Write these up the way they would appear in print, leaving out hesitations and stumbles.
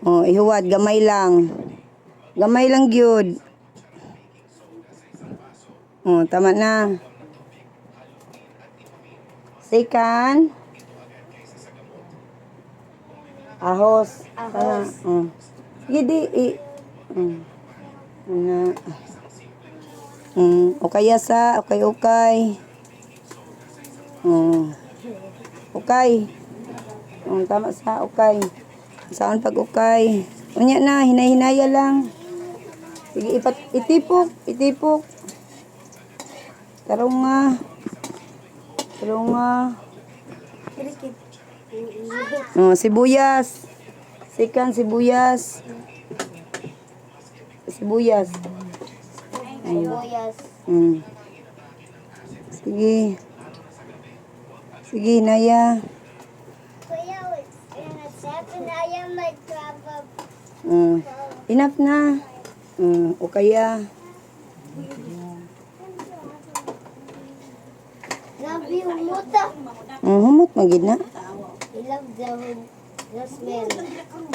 Oh, ihuwad gamay lang. Gamay lang gyud. Oh, tama na. Second. Ahos. Ahos. Sige di. Ana. Okay sa. Okay. Okay. Tama sa okay. Saan pag okay? Unya na. Hinay-hinaya lang. Sige, itipok. Itipok. Tarunga. Sibuyas. Second, sibuyas. Sibuyas. Sige. Sige, Naya. Enough na. O kaya. Love you, Muta. Humot magid na. I love the smell.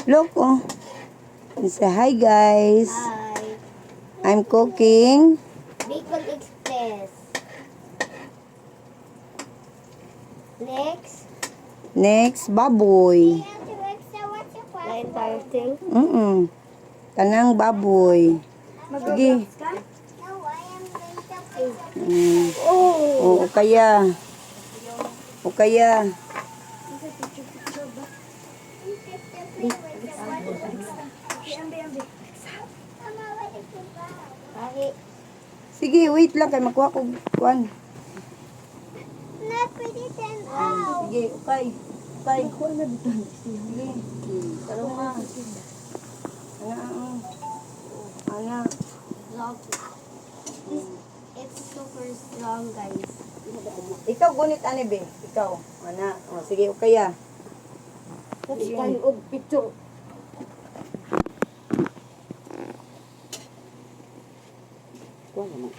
Look, oh. Say hi, guys. Hi. I'm cooking. Bacon Express. Next, baboy. Line fire too. Tanang baboy. Sige. O kaya. O kaya. Sige, wait lang kay makuha ko kuan. Sige, okay. Okay. Sige. Tarunga. Ana. It's super strong, guys. Ikaw gunit ani be. Ikaw. Ana. Sige, okay ya. Let's time of picture. Kuha naman.